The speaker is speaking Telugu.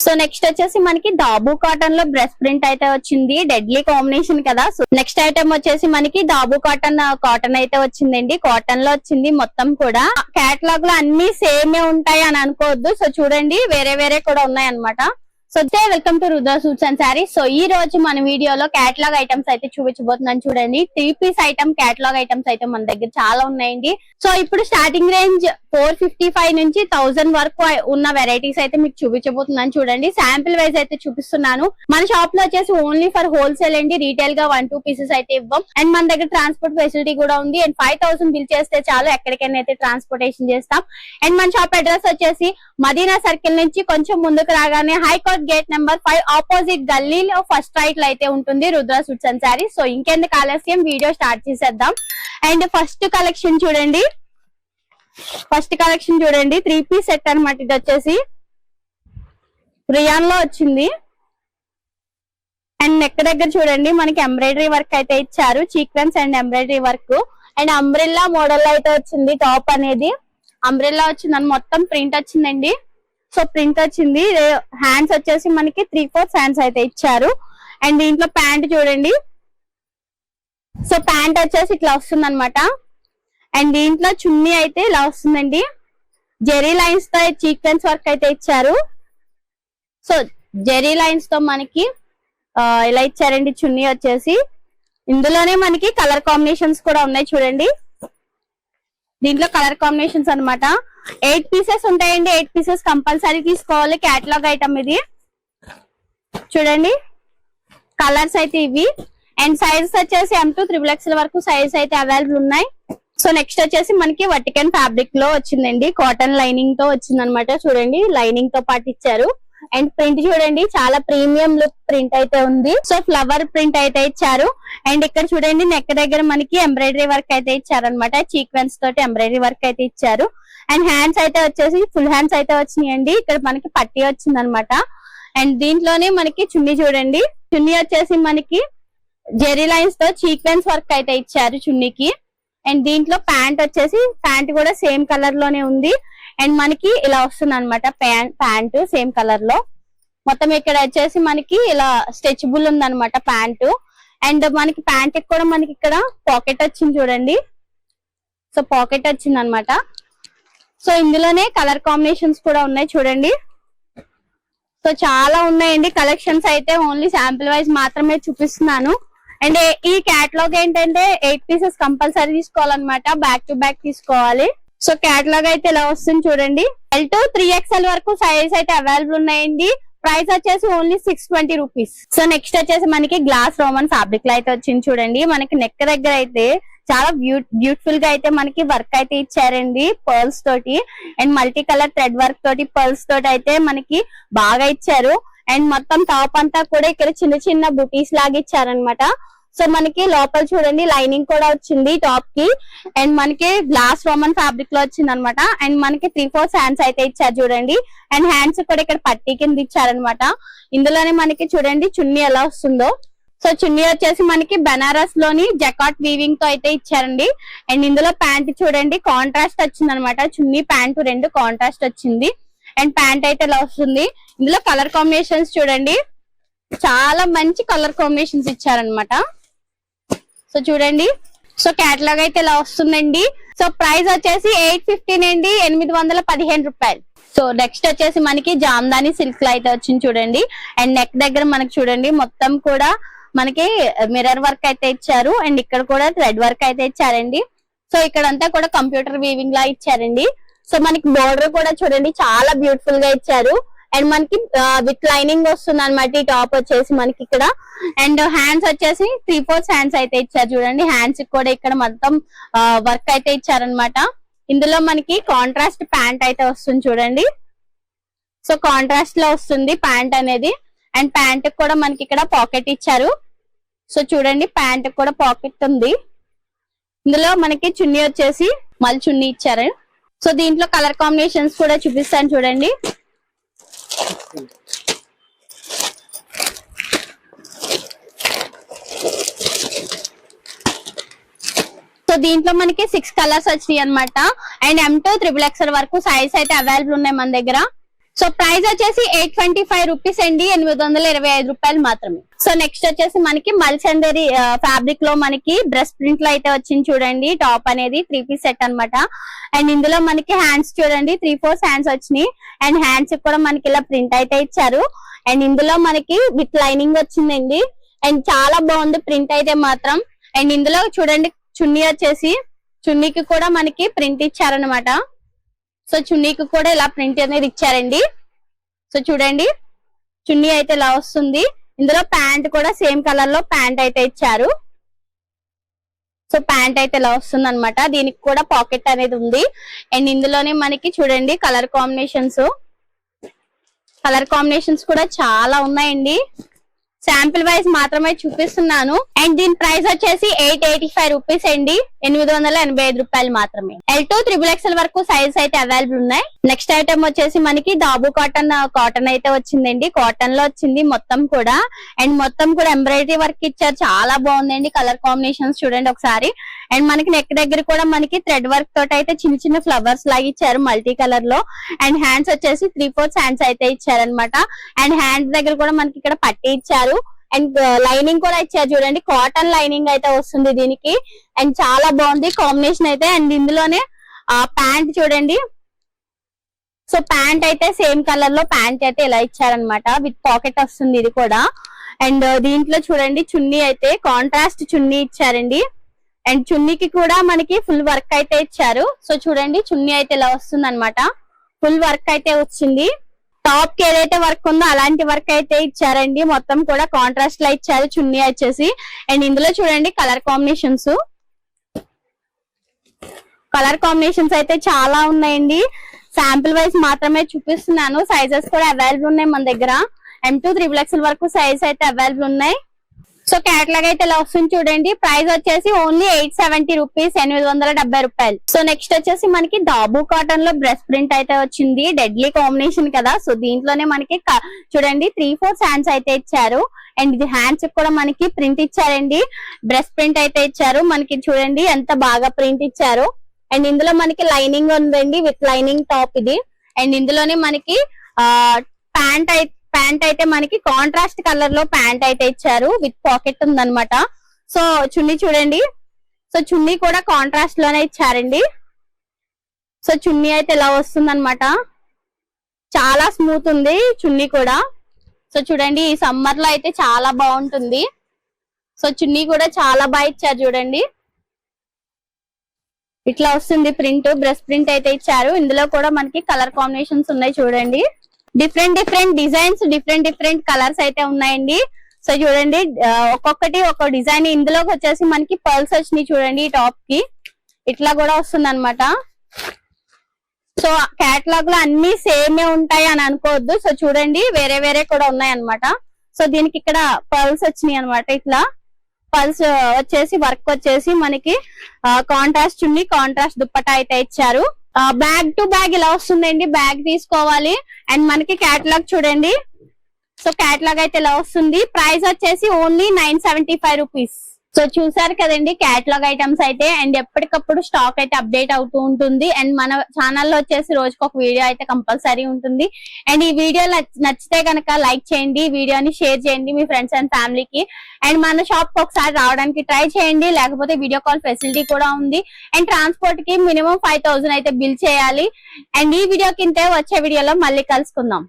సో నెక్స్ట్ వచ్చేసి మనకి దాబు కాటన్ లో బ్రెస్ట్ ప్రింట్ అయితే వచ్చింది, డెడ్లీ కాంబినేషన్ కదా. సో నెక్స్ట్ ఐటమ్ వచ్చేసి మనకి దాబు కాటన్ అయితే వచ్చిందండి, కాటన్ లో వచ్చింది. మొత్తం కూడా కేటలాగ్ లో అన్ని సేమే ఉంటాయి అని అనుకోవద్దు. సో చూడండి వేరే వేరే కూడా ఉన్నాయి అన్నమాట. So welcome to Rudra suits and saris. So ఈ రోజు మన వీడియోలో కేటలాగ్ ఐటమ్స్ అయితే చూపించబోతున్నాను. చూడండి 3 పీస్ ఐటమ్ కేటలాగ్ ఐటమ్స్ అయితే మన దగ్గర చాలా ఉన్నాయండి. సో ఇప్పుడు స్టార్టింగ్ రేంజ్ 455 నుంచి 1000 వరకు ఉన్న వెరైటీస్ అయితే మీకు చూపించబోతున్నాను. చూడండి శాంపిల్ వైజ్ అయితే చూపిస్తున్నాను. మన షాప్ లో వచ్చేసి ఓన్లీ ఫర్ హోల్సేల్ అండి, రీటైల్ గా 1-2 పీసెస్ అయితే ఇవ్వం. అండ్ మన దగ్గర ట్రాన్స్పోర్ట్ ఫెసిలిటీ కూడా ఉంది. అండ్ 5000 బిల్ చేస్తే చాలు ఎక్కడికైనా అయితే ట్రాన్స్పోర్టేషన్ చేస్తాం. అండ్ మన షాప్ అడ్రస్ వచ్చేసి మదీనా సర్కిల్ నుంచి కొంచెం ముందుకు రాగానే హైకోర్ట్ గేట్ నెంబర్ 5 ఆపోజిట్ గల్లీలో ఫస్ట్ రైట్ లో అయితే ఉంటుంది Rudra suits and saris. So ఇంకెందుకు ఆలస్యం వీడియో స్టార్ట్ చేసేద్దాం. అండ్ ఫస్ట్ కలెక్షన్ చూడండి 3 పీస్ సెట్ అనమాట. ఇది వచ్చేసి రియాన్ లో వచ్చింది. అండ్ నెక్ దగ్గర చూడండి మనకి ఎంబ్రాయిడరీ వర్క్ అయితే ఇచ్చారు, sequence and embroidery work. And umbrella model అయితే వచ్చింది. టాప్ అనేది అంబ్రెల్లా వచ్చిందని మొత్తం ప్రింట్ వచ్చిందండి. సో ప్రింట్ వచ్చింది. హ్యాండ్స్ వచ్చేసి మనకి 3/4 హ్యాండ్స్ అయితే ఇచ్చారు. అండ్ దీంట్లో ప్యాంట్ చూడండి. సో ప్యాంట్ వచ్చేసి ఇట్లా వస్తుంది అనమాట. అండ్ దీంట్లో చున్నీ అయితే ఇలా వస్తుందండి, జెరీ లైన్స్ తో సీక్వెన్స్ వర్క్ అయితే ఇచ్చారు. సో జెరీ లైన్స్ తో మనకి ఇలా ఇచ్చారండి చున్నీ వచ్చేసి. ఇందులోనే మనకి కలర్ కాంబినేషన్స్ కూడా ఉన్నాయి చూడండి. దీంట్లో కలర్ కాంబినేషన్స్ అన్నమాట. 8 పీసెస్ ఉంటాయండి, 8 పీసెస్ కంపల్సరీ తీసుకోవాలి. కేటలాగ్ ఐటమ్ ఇది చూడండి. కలర్స్ అయితే ఇవి. అండ్ సైజెస్ వచ్చేసి M2 XXL వరకు సైజ్ అయితే అవైలబుల్ ఉన్నాయి. సో నెక్స్ట్ వచ్చేసి మనకి వర్టికన్ ఫ్యాబ్రిక్ లో వచ్చిందండి, కాటన్ లైనింగ్ తో వచ్చింది అనమాట. చూడండి లైనింగ్ తో పాటు ఇచ్చారు. అండ్ ప్రింట్ చూడండి చాలా ప్రీమియం లుక్ ప్రింట్ అయితే ఉంది. సో ఫ్లవర్ ప్రింట్ అయితే ఇచ్చారు. అండ్ ఇక్కడ చూడండి నెక్ దగ్గర మనకి ఎంబ్రాయిడరీ వర్క్ అయితే ఇచ్చారనమాట, సీక్వెన్స్ తోటి ఎంబ్రాయిడరీ వర్క్ అయితే ఇచ్చారు. అండ్ హ్యాండ్స్ అయితే వచ్చేసి ఫుల్ హ్యాండ్స్ అయితే వచ్చినాయండి. ఇక్కడ మనకి పట్టీ వచ్చింది అనమాట. అండ్ దీంట్లోనే మనకి చున్నీ చూడండి. చున్నీ వచ్చేసి మనకి జెరీ లైన్స్ తో సీక్వెన్స్ వర్క్ అయితే ఇచ్చారు చున్నీకి. అండ్ దీంట్లో ప్యాంట్ వచ్చేసి ప్యాంట్ కూడా సేమ్ కలర్ లోనే ఉంది. అండ్ మనకి ఇలా వస్తుంది అనమాట ప్యాంట్ సేమ్ కలర్ లో. మొత్తం ఇక్కడ వచ్చేసి మనకి ఇలా స్ట్రెచబుల్ ఉంది అనమాట ప్యాంటు. అండ్ మనకి ప్యాంట్ కూడా మనకి ఇక్కడ పాకెట్ వచ్చింది చూడండి. సో పాకెట్ వచ్చింది అనమాట. సో ఇందులోనే కలర్ కాంబినేషన్స్ కూడా ఉన్నాయి చూడండి. సో చాలా ఉన్నాయండి కలెక్షన్స్ అయితే, ఓన్లీ శాంపిల్ వైజ్ మాత్రమే చూపిస్తున్నాను. అండ్ ఈ కేటలాగ్ ఏంటంటే 8 పీసెస్ కంపల్సరీ తీసుకోవాలన్నమాట, బ్యాక్ టు బ్యాక్ తీసుకోవాలి. సో కేటలాగ్ అయితే ఇలా వస్తుంది చూడండి. L2 3XL వరకు సైజ్ అయితే అవైలబుల్ ఉన్నాయండి. ప్రైస్ వచ్చేసి ఓన్లీ 620 రూపీస్. సో నెక్స్ట్ వచ్చేసి మనకి గ్లాస్ రోమన్ ఫ్యాబ్రిక్ లో అయితే వచ్చింది చూడండి. మనకి నెక్ దగ్గర అయితే చాలా బ్యూటిఫుల్ గా అయితే మనకి వర్క్ అయితే ఇచ్చారండి పర్ల్స్ తోటి. And multi colour thread work తోటి పర్ల్స్ తోటి అయితే మనకి బాగా ఇచ్చారు. అండ్ మొత్తం టాప్ అంతా కూడా ఇక్కడ చిన్న చిన్న బుటీస్ లాగా ఇచ్చారనమాట. సో మనకి లోపల చూడండి లైనింగ్ కూడా వచ్చింది టాప్ కి. అండ్ మనకి గ్లాస్ రోమన్ ఫ్యాబ్రిక్ లో వచ్చింది అనమాట. అండ్ మనకి 3/4 హ్యాండ్స్ అయితే ఇచ్చారు చూడండి. అండ్ హ్యాండ్స్ కూడా ఇక్కడ పట్టీ కింద ఇచ్చారనమాట. ఇందులోనే మనకి చూడండి చున్నీ ఎలా వస్తుందో. సో చున్నీ వచ్చేసి మనకి బనారస్ లోని జకాట్ వీవింగ్ తో అయితే ఇచ్చారండి. అండ్ ఇందులో ప్యాంట్ చూడండి కాంట్రాస్ట్ వచ్చింది అనమాట. చున్నీ ప్యాంటు 2 కాంట్రాస్ట్ వచ్చింది. అండ్ ప్యాంట్ అయితే ఇలా వస్తుంది. ఇందులో కలర్ కాంబినేషన్స్ చూడండి, చాలా మంచి కలర్ కాంబినేషన్స్ ఇచ్చారనమాట. సో చూడండి. సో కేటలాగ్ అయితే ఇలా వస్తుందండి. సో ప్రైస్ వచ్చేసి 815 అండి, 815 రూపాయలు. సో నెక్స్ట్ వచ్చేసి మనకి జామ్దాని సిల్క్ లో అయితే వచ్చింది చూడండి. అండ్ నెక్ దగ్గర మనకి చూడండి మొత్తం కూడా మనకి మిర్రర్ వర్క్ అయితే ఇచ్చారు. అండ్ ఇక్కడ కూడా థ్రెడ్ వర్క్ అయితే ఇచ్చారండి. సో ఇక్కడంతా కూడా కంప్యూటర్ వీవింగ్ లా ఇచ్చారండి. సో మనకి బోర్డర్ కూడా చూడండి చాలా బ్యూటిఫుల్ గా ఇచ్చారు. అండ్ మనకి విత్ లైనింగ్ వస్తుంది అనమాట ఈ టాప్ వచ్చేసి మనకి ఇక్కడ. అండ్ హ్యాండ్స్ వచ్చేసి 3/4 హ్యాండ్స్ అయితే ఇచ్చారు చూడండి. హ్యాండ్స్ కూడా ఇక్కడ మొత్తం వర్క్ అయితే ఇచ్చారనమాట. ఇందులో మనకి కాంట్రాస్ట్ ప్యాంట్ అయితే వస్తుంది చూడండి. సో కాంట్రాస్ట్ లో వస్తుంది ప్యాంట్ అనేది. అండ్ ప్యాంట్ కూడా మనకి ఇక్కడ పాకెట్ ఇచ్చారు. సో చూడండి ప్యాంట్ కూడా పాకెట్ ఉంది. ఇందులో మనకి చున్నీ వచ్చేసి మళ్ళీ చున్నీ ఇచ్చారు. సో దీంట్లో కలర్ కాంబినేషన్స్ కూడా చూపిస్తాను చూడండి. సో దీంట్లో మనకి 6 కలర్స్ వచ్చినాయి అనమాట. అండ్ M2 XXL వరకు సైజ్ అయితే అవైలబుల్ ఉన్నాయి మన దగ్గర. సో ప్రైస్ వచ్చేసి 825 రూపీస్ అండి, 825 రూపాయలు మాత్రమే. సో నెక్స్ట్ వచ్చేసి మనకి మల్చందరి ఫ్యాబ్రిక్ లో మనకి బ్రెస్ట్ ప్రింట్ లో అయితే వచ్చింది చూడండి. టాప్ అనేది 3 పీస్ సెట్ అన్నమాట. అండ్ ఇందులో మనకి హ్యాండ్స్ చూడండి 3/4 హ్యాండ్స్ వచ్చినాయి. అండ్ హ్యాండ్స్ కూడా మనకి ఇలా ప్రింట్ అయితే ఇచ్చారు. అండ్ ఇందులో మనకి విత్ లైనింగ్ వచ్చిందండి. అండ్ చాలా బాగుంది ప్రింట్ అయితే మాత్రం. అండ్ ఇందులో చూడండి చున్నీ వచ్చేసి, చున్నీకి కూడా మనకి ప్రింట్ ఇచ్చారనమాట. సో చున్నీకి కూడా ఇలా ప్రింట్ అనేది ఇచ్చారండి. సో చూడండి చున్నీ అయితే ఇలా వస్తుంది. ఇందులో ప్యాంట్ కూడా సేమ్ కలర్ లో ప్యాంట్ అయితే ఇచ్చారు. సో ప్యాంట్ అయితే ఇలా వస్తుంది అనమాట. దీనికి కూడా పాకెట్ అనేది ఉంది. అండ్ ఇందులోనే మనకి చూడండి కలర్ కాంబినేషన్స్ కూడా చాలా ఉన్నాయండి. శాంపిల్ వైజ్ మాత్రమే చూపిస్తున్నాను. అండ్ దీని ప్రైస్ వచ్చేసి 885 రూపీస్ అండి, 885 రూపాయలు మాత్రమే. L2 XXL వరకు సైజ్ అయితే అవైలబుల్ ఉన్నాయి. నెక్స్ట్ ఐటమ్ వచ్చేసి మనకి దాబు కాటన్ అయితే వచ్చిందండి. కాటన్ లో వచ్చింది మొత్తం కూడా. అండ్ మొత్తం కూడా ఎంబ్రాయిడరీ వర్క్ ఇచ్చారు, చాలా బాగుందండి. కలర్ కాంబినేషన్స్ చూడండి ఒకసారి. అండ్ మనకి నెక్ దగ్గర కూడా మనకి థ్రెడ్ వర్క్ తోటి అయితే చిన్న చిన్న ఫ్లవర్స్ లాగా ఇచ్చారు మల్టీ కలర్ లో. అండ్ హ్యాండ్స్ వచ్చేసి 3/4 హ్యాండ్స్ అయితే ఇచ్చారనమాట. అండ్ హ్యాండ్స్ దగ్గర కూడా మనకి ఇక్కడ పట్టి ఇచ్చారు. అండ్ లైనింగ్ కూడా ఇచ్చారు చూడండి, కాటన్ లైనింగ్ అయితే వస్తుంది దీనికి. అండ్ చాలా బాగుంది కాంబినేషన్ అయితే. అండ్ ఇందులోనే ప్యాంట్ చూడండి. సో ప్యాంట్ అయితే సేమ్ కలర్ లో ప్యాంట్ అయితే ఇలా ఇచ్చారనమాట, విత్ పాకెట్ వస్తుంది ఇది కూడా. అండ్ దీంట్లో చూడండి చున్నీ అయితే కాంట్రాస్ట్ చున్నీ ఇచ్చారండి. అండ్ చున్నీకి కూడా మనకి ఫుల్ వర్క్ అయితే ఇచ్చారు. సో చూడండి చున్నీ అయితే ఇలా వస్తుంది అనమాట, ఫుల్ వర్క్ అయితే వచ్చింది. టాప్ కి ఏదైతే వర్క్ ఉందో అలాంటి వర్క్ అయితే ఇచ్చారండి. మొత్తం కూడా కాంట్రాస్ట్ లా ఇచ్చారు చున్నీ వచ్చేసి. అండ్ ఇందులో చూడండి కలర్ కాంబినేషన్స్ అయితే చాలా ఉన్నాయండి. శాంపిల్ వైజ్ మాత్రమే చూపిస్తున్నాను. సైజెస్ కూడా అవైలబుల్ ఉన్నాయి మన దగ్గర. M2 XXL వరకు సైజ్ అయితే అవైలబుల్ ఉన్నాయి. సో కేటలాగ్ అయితే ఇలా వస్తుంది చూడండి. ప్రైస్ వచ్చేసి ఓన్లీ 870 రూపీస్, 870 రూపాయలు. సో నెక్స్ట్ వచ్చేసి మనకి దాబు కాటన్ లో బ్రెస్ట్ ప్రింట్ అయితే వచ్చింది. డెడ్లీ కాంబినేషన్ కదా. సో దీంట్లోనే మనకి చూడండి 3/4 హ్యాండ్స్ అయితే ఇచ్చారు. అండ్ ఇది హ్యాండ్స్ కూడా మనకి ప్రింట్ ఇచ్చారండి, బ్రెస్ట్ ప్రింట్ అయితే ఇచ్చారు. మనకి చూడండి ఎంత బాగా ప్రింట్ ఇచ్చారు. అండ్ ఇందులో మనకి లైనింగ్ ఉందండి, విత్ లైనింగ్ టాప్ ఇది. అండ్ ఇందులోనే మనకి ప్యాంట్ అయితే మనకి కాంట్రాస్ట్ కలర్ లో ప్యాంట్ అయితే ఇచ్చారు, విత్ పాకెట్ ఉందన్నమాట. సో చున్నీ చూడండి. సో చున్నీ కూడా కాంట్రాస్ట్ లోనే ఇచ్చారండి. సో చున్నీ అయితే ఇలా వస్తుంది అనమాట, చాలా స్మూత్ ఉంది చున్నీ కూడా. సో చూడండి ఈ సమ్మర్ లో అయితే చాలా బాగుంటుంది. సో చున్నీ కూడా చాలా బాగా ఇచ్చారు చూడండి. ఇట్లా వస్తుంది ప్రింట్, బ్రెస్ట్ ప్రింట్ అయితే ఇచ్చారు. ఇందులో కూడా మనకి కలర్ కాంబినేషన్స్ ఉన్నాయి చూడండి. డిఫరెంట్ డిజైన్స్, డిఫరెంట్ కలర్స్ అయితే ఉన్నాయండి. సో చూడండి ఒక్కొక్కటి ఒక్కొక్క డిజైన్. ఇందులోకి వచ్చేసి మనకి పర్ల్స్ వచ్చినాయి చూడండి ఈ టాప్ కి. ఇట్లా కూడా వస్తుంది అనమాట. సో కేటలాగ్ లో అన్ని సేమే ఉంటాయి అని అనుకోవద్దు. సో చూడండి వేరే వేరే కూడా ఉన్నాయి అనమాట. సో దీనికి ఇక్కడ పర్ల్స్ వచ్చినాయి అనమాట. ఇట్లా పల్స్ వచ్చేసి వర్క్ వచ్చేసి మనకి కాంట్రాస్ట్ చున్నీ, కాంట్రాస్ట్ దుప్పటా అయితే ఇచ్చారు. బ్యాగ్ టు బ్యాగ్ ఇలా వస్తుందండి, బ్యాగ్ తీసుకోవాలి. అండ్ మనకి కేటలాగ్ చూడండి. సో కేటలాగ్ అయితే ఇలా వస్తుంది. ప్రైస్ వచ్చేసి ఓన్లీ 975 రూపీస్. సో చూసారు కదండి కేటలాగ్ ఐటమ్స్ అయితే. అండ్ ఎప్పటికప్పుడు స్టాక్ అయితే అప్డేట్ అవుతూ ఉంటుంది. అండ్ మన ఛానల్లో వచ్చేసి రోజుకి ఒక వీడియో అయితే కంపల్సరీ ఉంటుంది. అండ్ ఈ వీడియో నచ్చితే కనుక లైక్ చేయండి, వీడియోని షేర్ చేయండి మీ ఫ్రెండ్స్ అండ్ ఫ్యామిలీకి. అండ్ మన షాప్ కి ఒకసారి రావడానికి ట్రై చేయండి, లేకపోతే వీడియో కాల్ ఫెసిలిటీ కూడా ఉంది. అండ్ ట్రాన్స్పోర్ట్ కి మినిమం 5000 అయితే బిల్ చేయాలి. అండ్ ఈ వీడియో కింద వచ్చే వీడియోలో మళ్ళీ కలుసుకుందాం.